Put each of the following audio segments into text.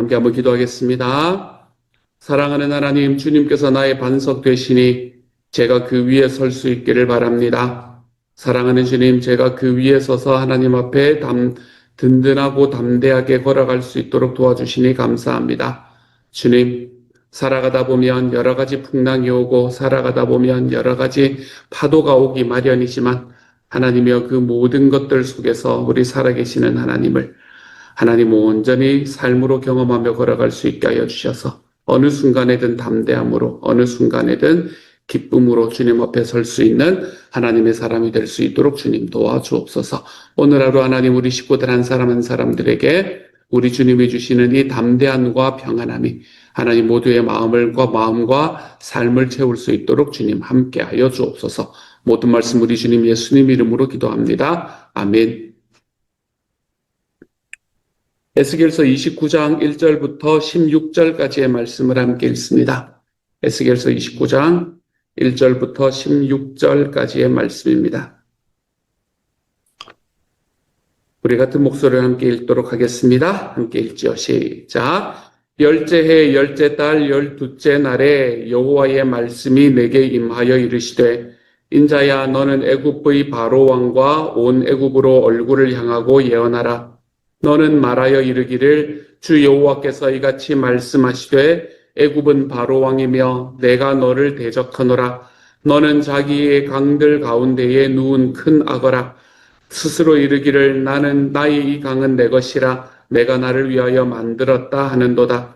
함께 한번 기도하겠습니다. 사랑하는 하나님, 주님께서 나의 반석 되시니 제가 그 위에 설 수 있기를 바랍니다. 사랑하는 주님, 제가 그 위에 서서 하나님 앞에 든든하고 담대하게 걸어갈 수 있도록 도와주시니 감사합니다. 주님, 살아가다 보면 여러 가지 풍랑이 오고 살아가다 보면 여러 가지 파도가 오기 마련이지만 하나님이여, 그 모든 것들 속에서 우리 살아계시는 하나님 온전히 삶으로 경험하며 걸어갈 수 있게 하여 주셔서 어느 순간에든 담대함으로, 어느 순간에든 기쁨으로 주님 앞에 설 수 있는 하나님의 사람이 될 수 있도록 주님 도와주옵소서. 오늘 하루 하나님, 우리 식구들 한 사람 한 사람들에게 우리 주님이 주시는 이 담대함과 평안함이 하나님 모두의 마음과 삶을 채울 수 있도록 주님 함께 하여 주옵소서. 모든 말씀 우리 주님 예수님 이름으로 기도합니다. 아멘. 에스겔서 29장 1절부터 16절까지의 말씀을 함께 읽습니다. 에스겔서 29장 1절부터 16절까지의 말씀입니다. 우리 같은 목소리를 함께 읽도록 하겠습니다. 함께 읽지요. 시작. 열째 해 열째 달 열두째 날에 여호와의 말씀이 내게 임하여 이르시되, 인자야, 너는 애굽의 바로 왕과 온 애굽으로 얼굴을 향하고 예언하라. 너는 말하여 이르기를, 주 여호와께서 이같이 말씀하시되, 애굽은 바로 왕이며 내가 너를 대적하노라. 너는 자기의 강들 가운데에 누운 큰 악어라. 스스로 이르기를, 나의 이 강은 내 것이라, 내가 나를 위하여 만들었다 하는도다.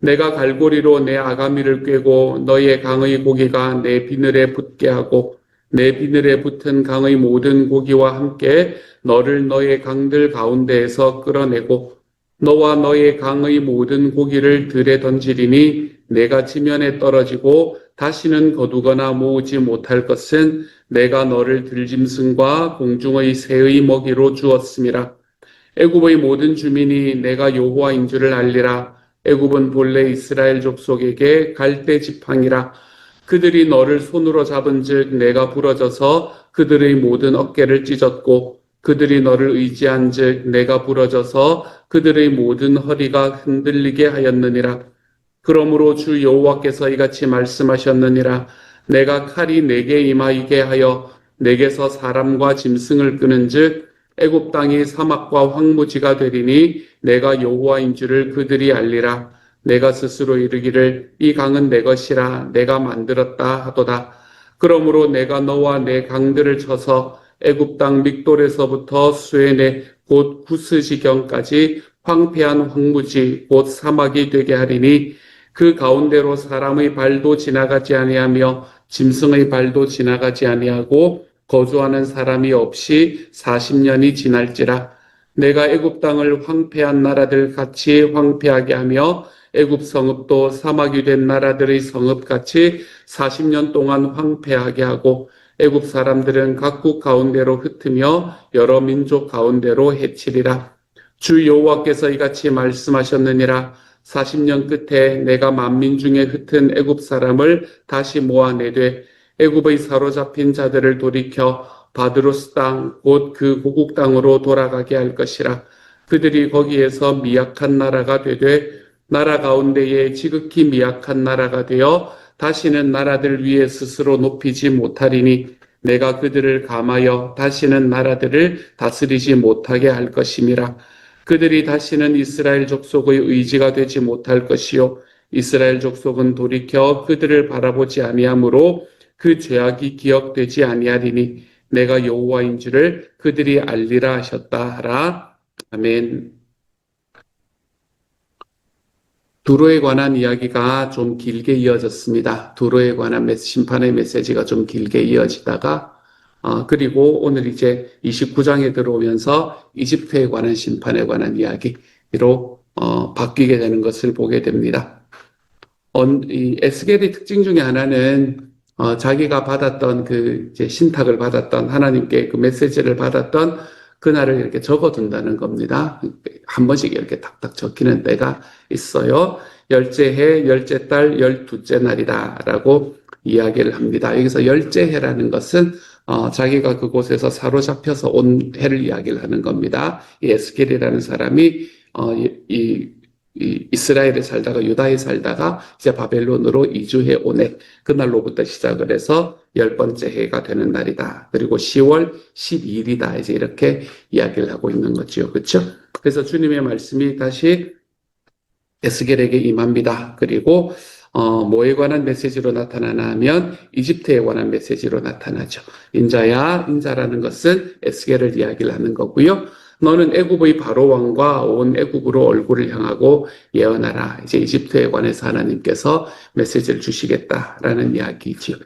내가 갈고리로 내 아가미를 꿰고 너의 강의 고기가 내 비늘에 붙게 하고 내 비늘에 붙은 강의 모든 고기와 함께 너를 너의 강들 가운데에서 끌어내고 너와 너의 강의 모든 고기를 들에 던지리니, 내가 지면에 떨어지고 다시는 거두거나 모으지 못할 것은 내가 너를 들짐승과 공중의 새의 먹이로 주었음이라. 애굽의 모든 주민이 내가 여호와인 줄을 알리라. 애굽은 본래 이스라엘 족속에게 갈대 지팡이라. 그들이 너를 손으로 잡은즉 내가 부러져서 그들의 모든 어깨를 찢었고, 그들이 너를 의지한즉 내가 부러져서 그들의 모든 허리가 흔들리게 하였느니라. 그러므로 주 여호와께서 이같이 말씀하셨느니라. 내가 칼이 내게 임하게 하여 내게서 사람과 짐승을 끄는즉 애굽 땅이 사막과 황무지가 되리니, 내가 여호와인 줄을 그들이 알리라. 내가 스스로 이르기를, 이 강은 내 것이라, 내가 만들었다 하도다. 그러므로 내가 너와 내 강들을 쳐서 애굽 땅 믹돌에서부터 수에네 곧 구스지경까지 황폐한 황무지 곧 사막이 되게 하리니, 그 가운데로 사람의 발도 지나가지 아니하며 짐승의 발도 지나가지 아니하고 거주하는 사람이 없이 40년이 지날지라. 내가 애굽 땅을 황폐한 나라들 같이 황폐하게 하며 애굽 성읍도 사막이 된 나라들의 성읍같이 40년 동안 황폐하게 하고, 애굽 사람들은 각국 가운데로 흩으며 여러 민족 가운데로 해치리라. 주 여호와께서 이같이 말씀하셨느니라. 40년 끝에 내가 만민 중에 흩은 애굽 사람을 다시 모아내되 애굽의 사로잡힌 자들을 돌이켜 바드로스 땅 곧 그 고국 땅으로 돌아가게 할 것이라. 그들이 거기에서 미약한 나라가 되되 나라 가운데에 지극히 미약한 나라가 되어 다시는 나라들 위에 스스로 높이지 못하리니, 내가 그들을 감하여 다시는 나라들을 다스리지 못하게 할 것임이라. 그들이 다시는 이스라엘 족속의 의지가 되지 못할 것이요, 이스라엘 족속은 돌이켜 그들을 바라보지 아니하므로 그 죄악이 기억되지 아니하리니, 내가 여호와인 줄을 그들이 알리라 하셨다 하라. 아멘. 두로에 관한 이야기가 좀 길게 이어졌습니다. 두로에 관한 심판의 메시지가 좀 길게 이어지다가 그리고 오늘 이제 29장에 들어오면서 이집트에 관한 심판에 관한 이야기로 바뀌게 되는 것을 보게 됩니다. 이 에스겔의 특징 중에 하나는 자기가 받았던 그 이제 신탁을 받았던 하나님께 그 메시지를 받았던 그날을 이렇게 적어둔다는 겁니다. 한 번씩 이렇게 탁탁 적히는 때가 있어요. 열째 해, 열째 달, 열두째 날이다 라고 이야기를 합니다. 여기서 열째 해라는 것은 자기가 그곳에서 사로잡혀서 온 해를 이야기를 하는 겁니다. 이 에스겔이라는 사람이 이 이스라엘에 살다가 유다에 살다가 이제 바벨론으로 이주해 오네. 그날로부터 시작을 해서 10번째 해가 되는 날이다. 그리고 10월 12일이다. 이제 이렇게 이야기를 하고 있는 거죠. 그렇죠? 그래서 주님의 말씀이 다시 에스겔에게 임합니다. 그리고 뭐에 관한 메시지로 나타나나 하면 이집트에 관한 메시지로 나타나죠. 인자야, 인자라는 것은 에스겔을 이야기를 하는 거고요. 너는 애굽의 바로 왕과 온 애굽으로 얼굴을 향하고 예언하라. 이제 이집트에 관해서 하나님께서 메시지를 주시겠다라는 이야기지요.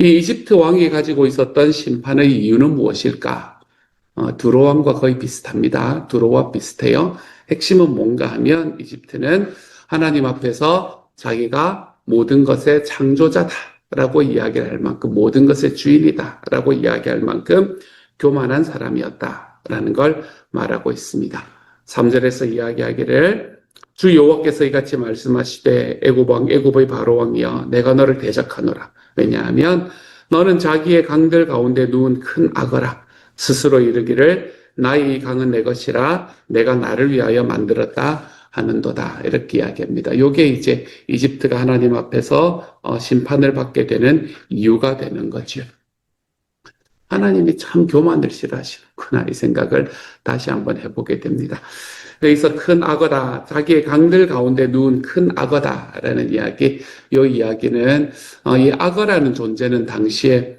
이 이집트 왕이 가지고 있었던 심판의 이유는 무엇일까? 두로 왕과 거의 비슷합니다. 두로와 비슷해요. 핵심은 뭔가 하면 이집트는 하나님 앞에서 자기가 모든 것의 창조자다라고 이야기할 만큼 모든 것의 주인이다라고 이야기할 만큼 교만한 사람이었다라는 걸 말하고 있습니다. 3절에서 이야기하기를 주 여호와께서 이같이 말씀하시되 애굽의 바로 왕이여 내가 너를 대적하노라. 왜냐하면 너는 자기의 강들 가운데 누운 큰 악어라. 스스로 이르기를 나의 이 강은 내 것이라 내가 나를 위하여 만들었다 하는도다. 이렇게 이야기합니다. 이게 이제 이집트가 하나님 앞에서 심판을 받게 되는 이유가 되는 거죠. 하나님이 참 교만을 싫어하시는구나 이 생각을 다시 한번 해보게 됩니다. 여기서 큰 악어다, 자기의 강들 가운데 누운 큰 악어다라는 이야기, 이 이야기는 이 악어라는 존재는 당시에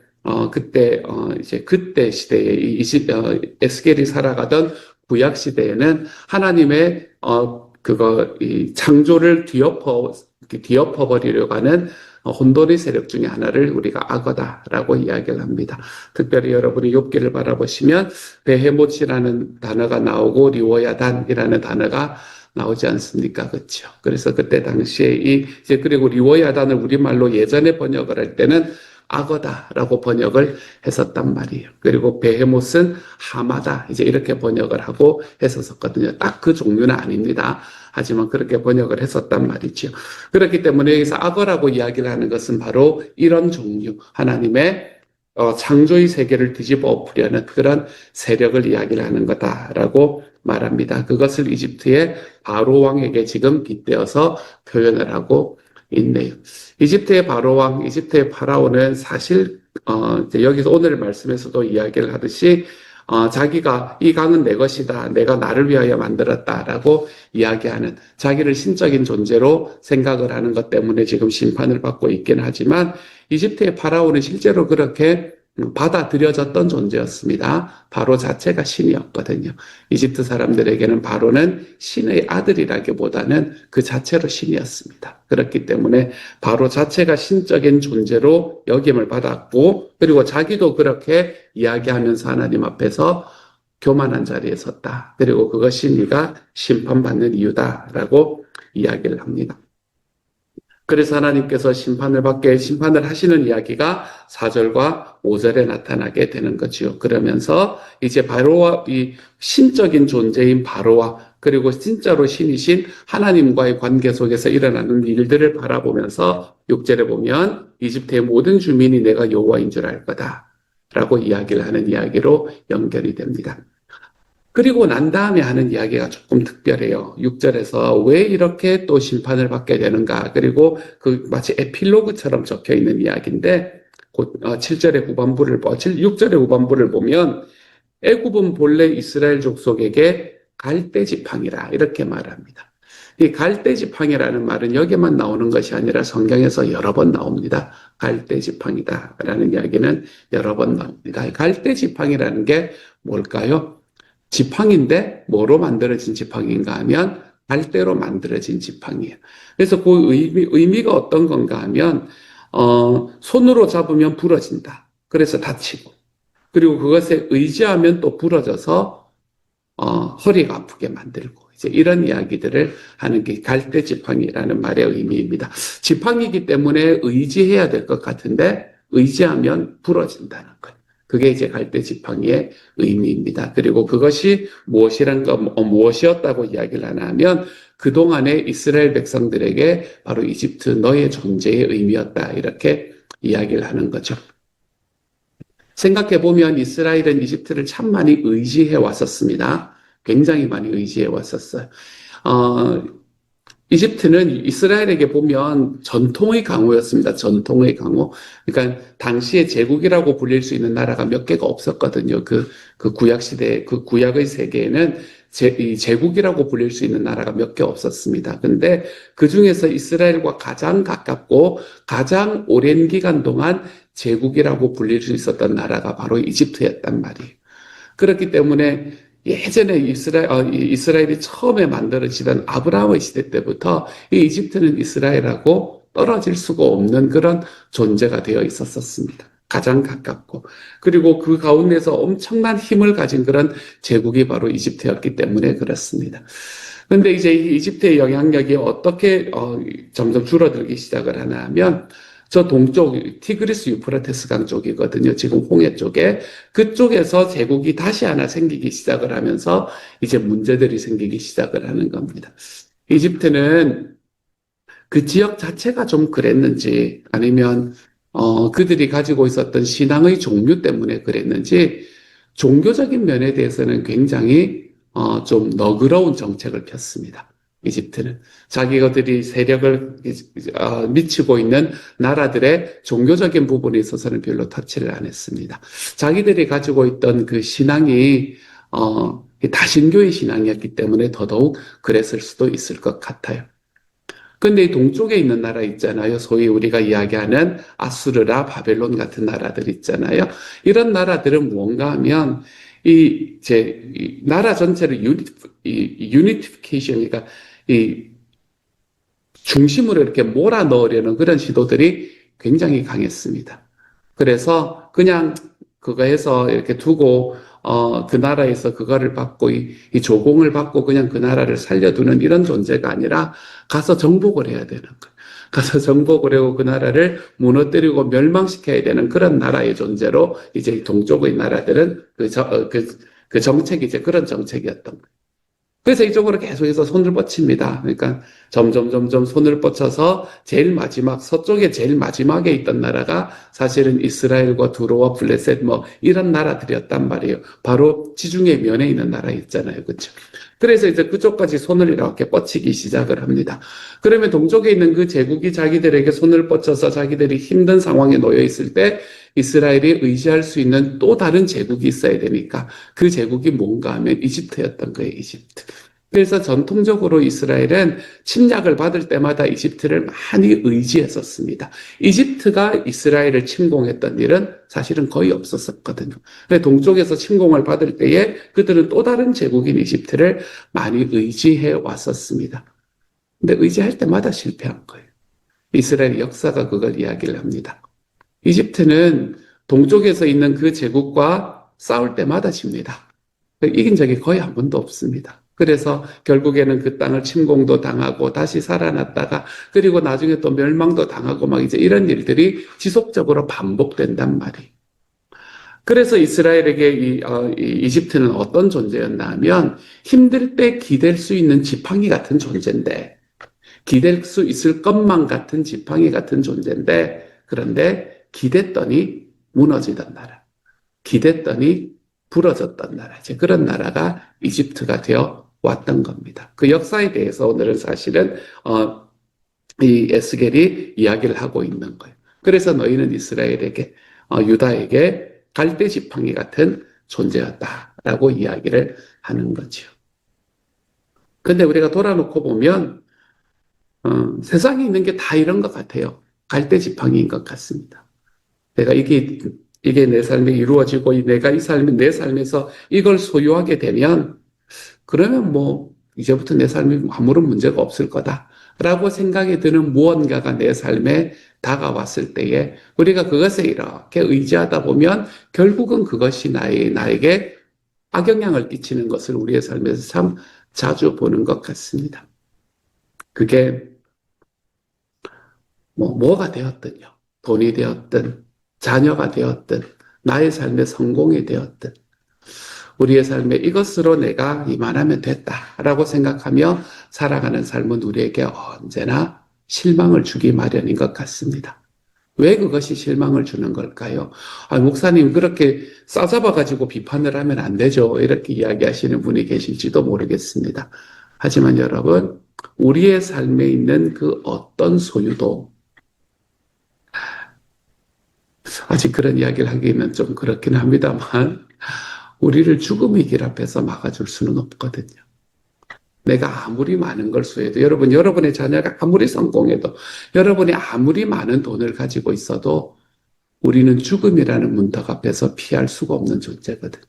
그때 시대에 에스겔이 살아가던 구약 시대에는 하나님의 이 창조를 뒤엎어 버리려고 하는 혼돈의 세력 중에 하나를 우리가 악어다라고 이야기를 합니다. 특별히 여러분이 욥기를 바라보시면 베헤못이라는 단어가 나오고 리워야단이라는 단어가 나오지 않습니까? 그렇죠. 그래서 그때 당시에 그리고 리워야단을 우리말로 예전에 번역을 할 때는 악어다라고 번역을 했었단 말이에요. 그리고 베헤못은 하마다 이제 이렇게 번역을 하고 했었거든요. 딱 그 종류는 아닙니다. 하지만 그렇게 번역을 했었단 말이죠. 그렇기 때문에 여기서 악어라고 이야기를 하는 것은 바로 이런 종류, 하나님의 창조의 세계를 뒤집어 엎으려는 그런 세력을 이야기를 하는 거다라고 말합니다. 그것을 이집트의 바로 왕에게 지금 빗대어서 표현을 하고 있네요. 이집트의 바로 왕, 이집트의 파라오는 사실 여기서 오늘 말씀에서도 이야기를 하듯이 자기가 이 강은 내 것이다. 내가 나를 위하여 만들었다라고 이야기하는 자기를 신적인 존재로 생각을 하는 것 때문에 지금 심판을 받고 있긴 하지만 이집트의 파라오는 실제로 그렇게 받아들여졌던 존재였습니다. 바로 자체가 신이었거든요. 이집트 사람들에게는 바로는 신의 아들이라기보다는 그 자체로 신이었습니다. 그렇기 때문에 바로 자체가 신적인 존재로 여김을 받았고 그리고 자기도 그렇게 이야기하면서 하나님 앞에서 교만한 자리에 섰다. 그리고 그것이 네가 심판받는 이유다라고 이야기를 합니다. 그래서 하나님께서 심판을 하시는 이야기가 4절과 5절에 나타나게 되는 거지요. 그러면서 이제 바로와 이 신적인 존재인 바로와 그리고 진짜로 신이신 하나님과의 관계 속에서 일어나는 일들을 바라보면서 6절에 보면 이집트의 모든 주민이 내가 여호와인 줄 알 거다라고 이야기를 하는 이야기로 연결이 됩니다. 그리고 난 다음에 하는 이야기가 조금 특별해요. 6절에서 왜 이렇게 또 심판을 받게 되는가. 그리고 그 마치 에필로그처럼 적혀 있는 이야기인데 6절의 후반부를 보면 애굽은 본래 이스라엘 족속에게 갈대 지팡이라 이렇게 말합니다. 이 갈대 지팡이라는 말은 여기만 나오는 것이 아니라 성경에서 여러 번 나옵니다. 갈대 지팡이다라는 이야기는 여러 번 나옵니다. 갈대 지팡이라는 게 뭘까요? 지팡인데 뭐로 만들어진 지팡인가 하면 갈대로 만들어진 지팡이에요. 그래서 그 의미가 어떤 건가 하면 손으로 잡으면 부러진다. 그래서 다치고 그리고 그것에 의지하면 또 부러져서 허리가 아프게 만들고 이제 이런 이야기들을 하는 게 갈대 지팡이라는 말의 의미입니다. 지팡이기 때문에 의지해야 될 것 같은데 의지하면 부러진다는 거예요. 그게 이제 갈대 지팡이의 의미입니다. 그리고 그것이 무엇이었다고 이야기를 하나 하면 그동안의 이스라엘 백성들에게 바로 이집트 너의 존재의 의미였다. 이렇게 이야기를 하는 거죠. 생각해보면 이스라엘은 이집트를 참 많이 의지해 왔었습니다. 굉장히 많이 의지해 왔었어요. 이집트는 이스라엘에게 보면 전통의 강호였습니다. 전통의 강호. 그러니까 당시에 제국이라고 불릴 수 있는 나라가 몇 개가 없었거든요. 그 구약 시대, 그 구약의 세계에는 이 제국이라고 불릴 수 있는 나라가 몇 개 없었습니다. 근데 그 중에서 이스라엘과 가장 가깝고 가장 오랜 기간 동안 제국이라고 불릴 수 있었던 나라가 바로 이집트였단 말이에요. 그렇기 때문에 예전에 이스라엘이 처음에 만들어지던 아브라함의 시대 때부터 이 이집트는 이스라엘하고 떨어질 수가 없는 그런 존재가 되어 있었습니다. 가장 가깝고. 그리고 그 가운데서 엄청난 힘을 가진 그런 제국이 바로 이집트였기 때문에 그렇습니다. 그런데 이제 이집트의 영향력이 어떻게 점점 줄어들기 시작을 하나 하면 저 동쪽 티그리스 유프라테스 강 쪽이거든요. 지금 홍해 쪽에 그쪽에서 제국이 다시 하나 생기기 시작을 하면서 이제 문제들이 생기기 시작을 하는 겁니다. 이집트는 그 지역 자체가 좀 그랬는지 아니면 그들이 가지고 있었던 신앙의 종류 때문에 그랬는지 종교적인 면에 대해서는 굉장히 좀 너그러운 정책을 폈습니다. 이집트는 자기들이 세력을 미치고 있는 나라들의 종교적인 부분에 있어서는 별로 터치를 안 했습니다. 자기들이 가지고 있던 그 신앙이 다신교의 신앙이었기 때문에 더더욱 그랬을 수도 있을 것 같아요. 근데 이 동쪽에 있는 나라 있잖아요. 소위 우리가 이야기하는 아수르나 바벨론 같은 나라들 있잖아요. 이런 나라들은 무언가 하면 이 나라 전체를 유니티피케이션, 그러니까 이 중심으로 이렇게 몰아 넣으려는 그런 시도들이 굉장히 강했습니다. 그래서 그냥 그거 해서 이렇게 두고 그 나라에서 그거를 받고 이 조공을 받고 그냥 그 나라를 살려두는 이런 존재가 아니라 가서 정복을 해야 되는 거예요. 가서 정복을 하고 그 나라를 무너뜨리고 멸망시켜야 되는 그런 나라의 존재로 이제 동쪽의 나라들은 그 정책이 이제 그런 정책이었던 거예요. 그래서 이쪽으로 계속해서 손을 뻗칩니다. 그러니까 점점 손을 뻗쳐서 제일 마지막, 서쪽에 제일 마지막에 있던 나라가 사실은 이스라엘과 두로와 블레셋 이런 나라들이었단 말이에요. 바로 지중해 면에 있는 나라 있잖아요. 그렇죠? 그래서 이제 그쪽까지 손을 이렇게 뻗치기 시작을 합니다. 그러면 동쪽에 있는 그 제국이 자기들에게 손을 뻗쳐서 자기들이 힘든 상황에 놓여 있을 때 이스라엘이 의지할 수 있는 또 다른 제국이 있어야 되니까 그 제국이 뭔가 하면 이집트였던 거예요. 이집트. 그래서 전통적으로 이스라엘은 침략을 받을 때마다 이집트를 많이 의지했었습니다. 이집트가 이스라엘을 침공했던 일은 사실은 거의 없었거든요. 동쪽에서 침공을 받을 때에 그들은 또 다른 제국인 이집트를 많이 의지해 왔었습니다. 근데 의지할 때마다 실패한 거예요. 이스라엘 역사가 그걸 이야기를 합니다. 이집트는 동쪽에서 있는 그 제국과 싸울 때마다 집니다. 이긴 적이 거의 한 번도 없습니다. 그래서 결국에는 그 땅을 침공도 당하고 다시 살아났다가 그리고 나중에 또 멸망도 당하고 막 이제 이런 일들이 지속적으로 반복된단 말이에요. 그래서 이스라엘에게 이집트는 어떤 존재였나 하면 힘들 때 기댈 수 있는 지팡이 같은 존재인데 기댈 수 있을 것만 같은 지팡이 같은 존재인데 그런데 기댔더니 무너지던 나라. 기댔더니 부러졌던 나라. 그런 나라가 이집트가 되어 왔던 겁니다. 그 역사에 대해서 오늘은 사실은 이 에스겔이 이야기를 하고 있는 거예요. 그래서 너희는 이스라엘에게 유다에게 갈대 지팡이 같은 존재였다라고 이야기를 하는 거죠. 근데 우리가 돌아놓고 보면 세상에 있는 게 다 이런 것 같아요. 갈대 지팡이인 것 같습니다. 내가 이게 내 삶에 이루어지고 내가 내 삶에서 이걸 소유하게 되면 그러면 이제부터 내 삶에 아무런 문제가 없을 거다라고 생각이 드는 무언가가 내 삶에 다가왔을 때에 우리가 그것에 이렇게 의지하다 보면 결국은 그것이 나에게 악영향을 끼치는 것을 우리의 삶에서 참 자주 보는 것 같습니다. 그게 뭐가 되었든요. 돈이 되었든 자녀가 되었든 나의 삶의 성공이 되었든 우리의 삶에 이것으로 내가 이만하면 됐다라고 생각하며 살아가는 삶은 우리에게 언제나 실망을 주기 마련인 것 같습니다. 왜 그것이 실망을 주는 걸까요? 목사님 그렇게 싸잡아가지고 비판을 하면 안 되죠. 이렇게 이야기하시는 분이 계실지도 모르겠습니다. 하지만 여러분 우리의 삶에 있는 그 어떤 소유도 아직 그런 이야기를 하기는 좀 그렇긴 합니다만 우리를 죽음의 길 앞에서 막아줄 수는 없거든요. 내가 아무리 많은 걸 소유해도 여러분의 자녀가 아무리 성공해도 여러분이 아무리 많은 돈을 가지고 있어도 우리는 죽음이라는 문턱 앞에서 피할 수가 없는 존재거든요.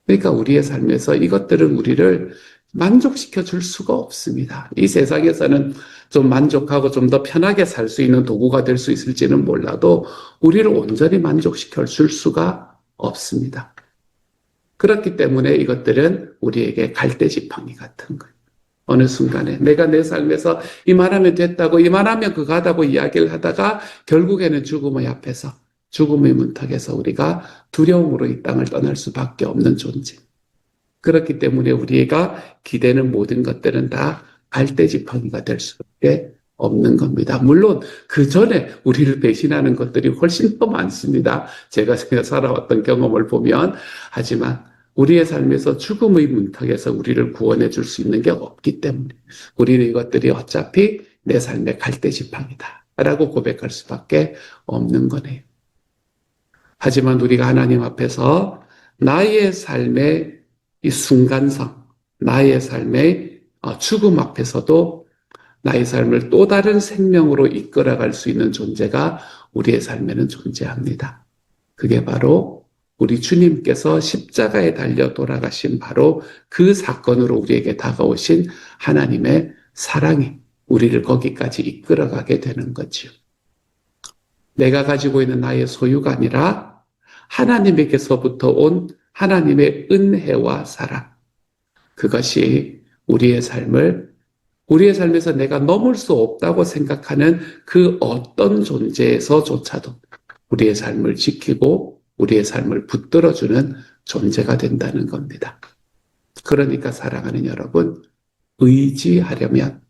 그러니까 우리의 삶에서 이것들은 우리를 만족시켜 줄 수가 없습니다. 이 세상에서는 좀 만족하고 좀 더 편하게 살 수 있는 도구가 될 수 있을지는 몰라도 우리를 온전히 만족시켜 줄 수가 없습니다. 그렇기 때문에 이것들은 우리에게 갈대지팡이 같은 거예요. 어느 순간에 내가 내 삶에서 이만하면 됐다고 이만하면 그거하다고 이야기를 하다가 결국에는 죽음의 앞에서 죽음의 문턱에서 우리가 두려움으로 이 땅을 떠날 수밖에 없는 존재. 그렇기 때문에 우리가 기대는 모든 것들은 다 갈대지팡이가 될 수밖에 없는 겁니다. 물론 그 전에 우리를 배신하는 것들이 훨씬 더 많습니다. 제가 살아왔던 경험을 보면. 하지만 우리의 삶에서 죽음의 문턱에서 우리를 구원해 줄 수 있는 게 없기 때문에 우리는 이것들이 어차피 내 삶의 갈대지팡이다 라고 고백할 수밖에 없는 거네요. 하지만 우리가 하나님 앞에서 나의 삶의 이 순간성, 나의 삶의 죽음 앞에서도 나의 삶을 또 다른 생명으로 이끌어갈 수 있는 존재가 우리의 삶에는 존재합니다. 그게 바로 우리 주님께서 십자가에 달려 돌아가신 바로 그 사건으로 우리에게 다가오신 하나님의 사랑이 우리를 거기까지 이끌어가게 되는 거지요. 내가 가지고 있는 나의 소유가 아니라 하나님에게서부터 온 하나님의 은혜와 사랑. 그것이 우리의 삶에서 내가 넘을 수 없다고 생각하는 그 어떤 존재에서조차도 우리의 삶을 지키고 우리의 삶을 붙들어주는 존재가 된다는 겁니다. 그러니까 사랑하는 여러분, 의지하려면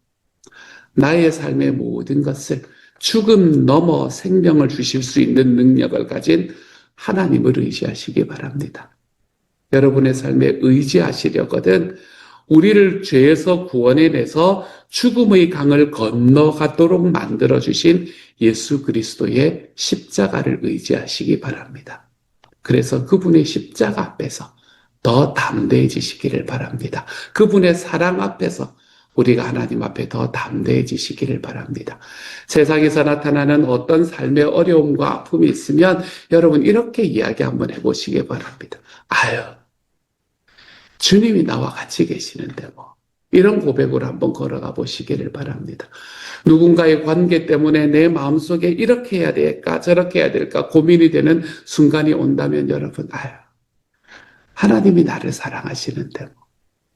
나의 삶의 모든 것을 죽음 넘어 생명을 주실 수 있는 능력을 가진 하나님을 의지하시기 바랍니다. 여러분의 삶에 의지하시려거든 우리를 죄에서 구원해내서 죽음의 강을 건너가도록 만들어주신 예수 그리스도의 십자가를 의지하시기 바랍니다. 그래서 그분의 십자가 앞에서 더 담대해지시기를 바랍니다. 그분의 사랑 앞에서 우리가 하나님 앞에 더 담대해지시기를 바랍니다. 세상에서 나타나는 어떤 삶의 어려움과 아픔이 있으면 여러분 이렇게 이야기 한번 해보시기 바랍니다. 아유, 주님이 나와 같이 계시는데 뭐. 이런 고백으로 한번 걸어가 보시기를 바랍니다. 누군가의 관계 때문에 내 마음속에 이렇게 해야 될까 저렇게 해야 될까 고민이 되는 순간이 온다면 여러분 아유, 하나님이 나를 사랑하시는데 뭐.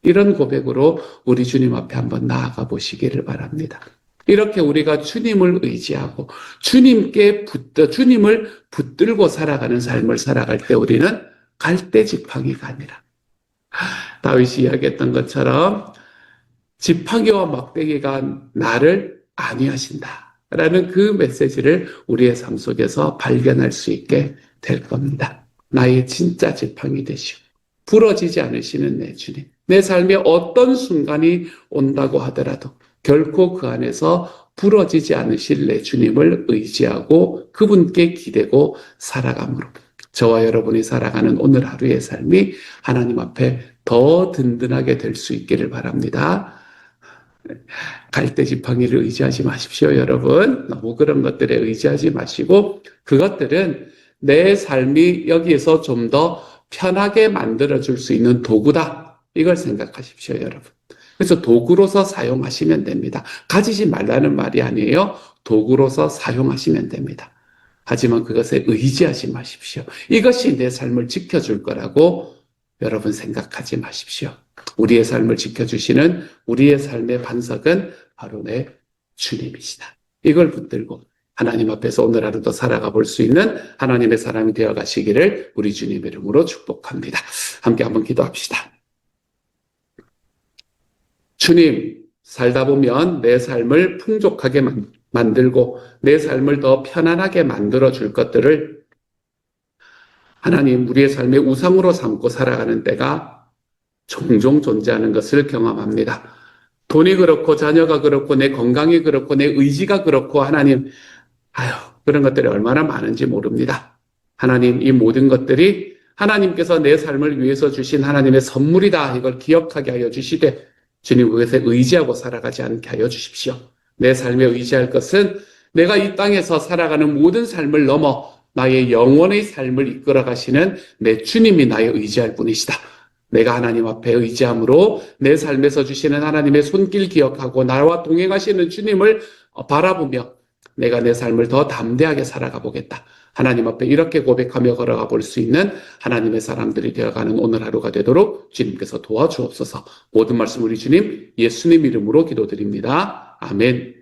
이런 고백으로 우리 주님 앞에 한번 나아가 보시기를 바랍니다. 이렇게 우리가 주님을 의지하고 주님을 붙들고 살아가는 삶을 살아갈 때 우리는 갈대지팡이가 아니라 다윗이 이야기했던 것처럼 지팡이와 막대기가 나를 안위하신다 라는 그 메시지를 우리의 삶 속에서 발견할 수 있게 될 겁니다. 나의 진짜 지팡이 되시오. 부러지지 않으시는 내 주님. 내 삶에 어떤 순간이 온다고 하더라도 결코 그 안에서 부러지지 않으실 내 주님을 의지하고 그분께 기대고 살아감으로 저와 여러분이 살아가는 오늘 하루의 삶이 하나님 앞에 더 든든하게 될 수 있기를 바랍니다. 갈대지팡이를 의지하지 마십시오, 여러분. 너무 그런 것들에 의지하지 마시고 그것들은 내 삶이 여기에서 좀 더 편하게 만들어줄 수 있는 도구다. 이걸 생각하십시오, 여러분. 그래서 도구로서 사용하시면 됩니다. 가지지 말라는 말이 아니에요. 도구로서 사용하시면 됩니다. 하지만 그것에 의지하지 마십시오. 이것이 내 삶을 지켜줄 거라고 여러분 생각하지 마십시오. 우리의 삶을 지켜주시는 우리의 삶의 반석은 바로 내 주님이시다. 이걸 붙들고 하나님 앞에서 오늘 하루도 살아가 볼 수 있는 하나님의 사람이 되어 가시기를 우리 주님 이름으로 축복합니다. 함께 한번 기도합시다. 주님, 살다 보면 내 삶을 풍족하게 만들고 내 삶을 더 편안하게 만들어 줄 것들을 하나님 우리의 삶의 우상으로 삼고 살아가는 때가 종종 존재하는 것을 경험합니다. 돈이 그렇고 자녀가 그렇고 내 건강이 그렇고 내 의지가 그렇고 하나님, 아유, 그런 것들이 얼마나 많은지 모릅니다. 하나님, 이 모든 것들이 하나님께서 내 삶을 위해서 주신 하나님의 선물이다. 이걸 기억하게 하여 주시되 주님 그것에 의지하고 살아가지 않게 하여 주십시오. 내 삶에 의지할 것은 내가 이 땅에서 살아가는 모든 삶을 넘어 나의 영원의 삶을 이끌어 가시는 내 주님이 나의 의지할 분이시다. 내가 하나님 앞에 의지함으로 내 삶에서 주시는 하나님의 손길 기억하고 나와 동행하시는 주님을 바라보며 내가 내 삶을 더 담대하게 살아가 보겠다. 하나님 앞에 이렇게 고백하며 걸어가 볼 수 있는 하나님의 사람들이 되어가는 오늘 하루가 되도록 주님께서 도와주옵소서. 모든 말씀 우리 주님 예수님 이름으로 기도드립니다. 아멘.